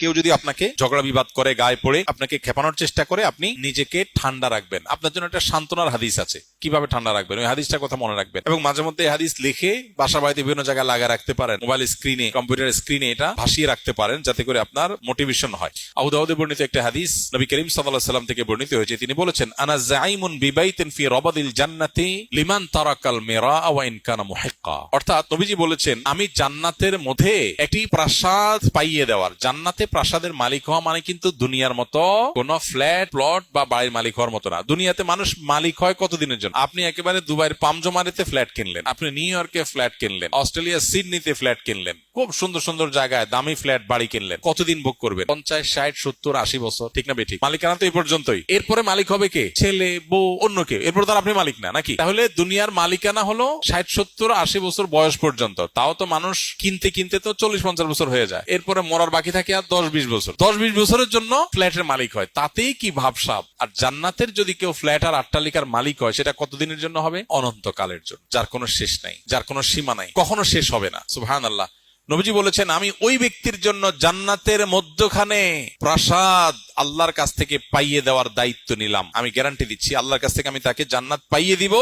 কেউ যদি আপনাকে ঝগড়া বিবাদ করে, গায়ে পড়ে আপনাকে খেপানোর চেষ্টা করে, আপনি নিজেকে ঠান্ডা রাখবেন। আপনার জন্য একটা সান্ত্বনার হাদিস আছে, কিভাবে ঠান্ডা রাখবেন ওই হাদিসটার কথা মনে রাখবেন, এবং মাঝে মধ্যে এই হাদিস লিখে বাসা বাড়িতে বিভিন্ন জায়গায় লাগা রাখতে পারেন, মোবাইল স্ক্রিনে, কম্পিউটার স্ক্রিনে এটা ভাসিয়ে রাখতে পারেন, যাতে করে আপনার মোটিভেশন হয়। আবু দাউদে বর্ণিত একটা হাদিস নবী করিম সাল্লাল্লাহু আলাইহি ওয়াসাল্লাম থেকে বর্ণিত হয়েছে, তিনি বলেছেন, আনা যাইমুন বিবাইতিন ফি রাবাদিল জান্নাতি লিমান তারাকাল মিরা ওয়া ইন কানা মুহিক্কা। অর্থাৎ নবীজি বলেছেন, আমি জান্নাতের মধ্যে একটি প্রাসাদ পাইয়ে দেওয়ার। জান্নাতে প্রাসাদের মালিক হওয়া মানে কিন্তু দুনিয়ার মতো কোন ফ্ল্যাট প্লট বা বাড়ির মালিক হওয়ার মতো না। দুনিয়াতে মানুষ মালিক হয় কতদিনের জন্য? আপনি একেবারে দুবাইয়ের পামজমারিতে ফ্ল্যাট কিনলেন, আপনি নিউ ইয়র্কে ফ্ল্যাট কিনলেন, অস্ট্রেলিয়ার সিডনিতে ফ্ল্যাট কিনলেন, খুব সুন্দর সুন্দর জায়গায় দামি ফ্ল্যাট বাড়ি কিনলেন, কতদিন ভোগ করবেন? 50, 60, 70, 80 বছর, ঠিক না বেঠিক? মালিকানা তো এই পর্যন্তই। এরপরে মালিক হবে কে? ছেলে, বউ, অন্য কেউ। এরপর তো আপনি মালিক না, নাকি? তাহলে দুনিয়ার মালিকানা হলো 60, 70, 80 বছর বয়স পর্যন্ত। তাও তো মানুষ কিনতে কিনতে তো 40, 50 বছর হয়ে যায়। এরপরে মরার বাকি থাকে আর 10, 20 বছর। 10, 20 বছরের জন্য ফ্ল্যাটের মালিক হয়, তাতেই কি ভাবসাব। আর জান্নাতের যদি কেউ ফ্ল্যাট আর অট্টালিকার মালিক হয়, সেটা কতদিনের জন্য হবে? অনন্তকালের জন্য, যার কোনো শেষ নাই, যার কোনো সীমা নাই, কখনো শেষ হবে না। সুবহানাল্লাহ। নবীজি বলেছেন, আমি ওই ব্যক্তির জন্য জান্নাতের মধ্যখানে প্রাসাদ আল্লাহর কাছ থেকে পাইয়ে দেওয়ার দায়িত্ব নিলাম। আমি গ্যারান্টি দিচ্ছি, আল্লাহর কাছ থেকে আমি তাকে জান্নাত পাইয়ে দিব।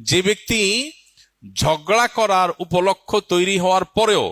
যে ব্যক্তি ঝগড়া করার উপলক্ষ তৈরি হওয়ার পরেও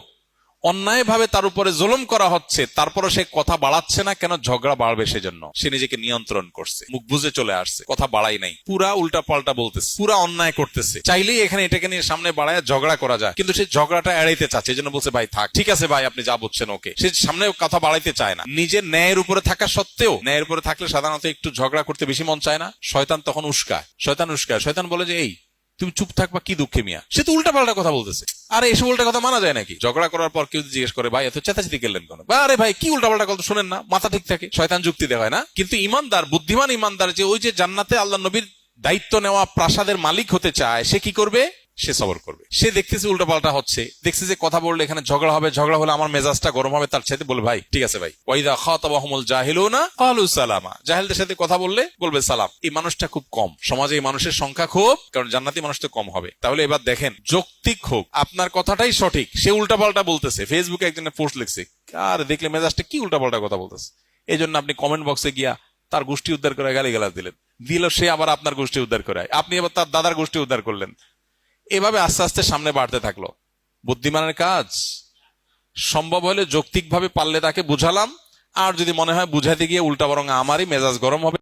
অন্যায়ভাবে তার উপরে জুলুম করা হচ্ছে, তারপরে সে কথা বাড়াচ্ছে না, কেন? ঝগড়া বাড়বে সেজন্য। সে নিজেকে নিয়ন্ত্রণ করছে, মুখ বুঝে চলে আসছে, কথা বাড়াই নাই, পুরা উল্টা পাল্টা বলতেছে, পুরা অন্যায় করতেছে। চাইলেই এখানে এটাকে নিয়ে সামনে বাড়ায় ঝগড়া করা যায়, কিন্তু সে ঝগড়াটা এড়াইতে চাচ্ছে, এই জন্য বলছে, ভাই থাক, ঠিক আছে ভাই, আপনি যা বুঝছেন ওকে। সে সামনে কথা বাড়াইতে চায় না। নিজের ন্যায়ের উপরে থাকা সত্ত্বেও, ন্যায়ের উপরে থাকলে সাধারণত একটু ঝগড়া করতে বেশি মন চায় না। শয়তান তখন উস্কায়, শয়তান বলে যে, এই তুমি চুপ থাকবা, কি দুঃখে মিয়া, সে তো উল্টা পাল্টা কথা বলতেছে। আরে এসব উল্টা কথা মানা যায় নাকি? ঝগড়া করার পর কেউ জিজ্ঞেস করে, ভাই এত চেঁচাচেঁতি করলেন কেন? আরে ভাই কি উল্টা পাল্টা কথা শোনেন না, মাথা ঠিক থাকে। শয়তান যুক্তি দেয় না। কিন্তু ইমানদার, বুদ্ধিমান ইমানদার, যে ওই যে জান্নাতে আল্লাহ নবীর দায়িত্ব নেওয়া প্রাসাদের মালিক হতে চায়, সে কি করবে? সে সবর করবে। সে দেখতেছে উল্টা পাল্টা হচ্ছে, দেখছে যে কথা বললে এখানে ঝগড়া হবে, ঝগড়া হলে আমার মেজাজটা গরম হবে, তার সাথে বলে, ভাই ঠিক আছে ভাই, ওয়াইদা খাতাবাহুমুল জাহিলুনা ক্বালু সালামা। জাহেলদের সাথে কথা বললে বলবে সালাম। এই মানুষটা খুব কম সমাজে, এই মানুষের সংখ্যা খুব, কারণ জান্নাতি মানুষ তো কম হবে। তাহলে এবার দেখেন, যৌক্তিক হোক, আপনার কথাটাই সঠিক, সে উল্টা পাল্টা বলতেছে, ফেসবুকে একজনের পোস্ট লিখছে, আর দেখলে মেজাজটা কি উল্টা পাল্টা কথা বলতেছে। এই জন্য আপনি কমেন্ট বক্সে গিয়া তার গোষ্ঠী উদ্ধার করে গালিগালাজ দিলেন, সে আবার আপনার গোষ্ঠী উদ্ধার করে, আপনি আবার তার দাদার গোষ্ঠী উদ্ধার করলেন। এভাবে আস্তে আস্তে সামনে বাড়তে থাকলো। বুদ্ধিমানের কাজ, সম্ভব হলে যৌক্তিকভাবে পারলে তাকে বুঝালাম, আর যদি মনে হয় বুঝাতে গিয়ে উল্টা বরং আমারই মেজাজ গরম হবে,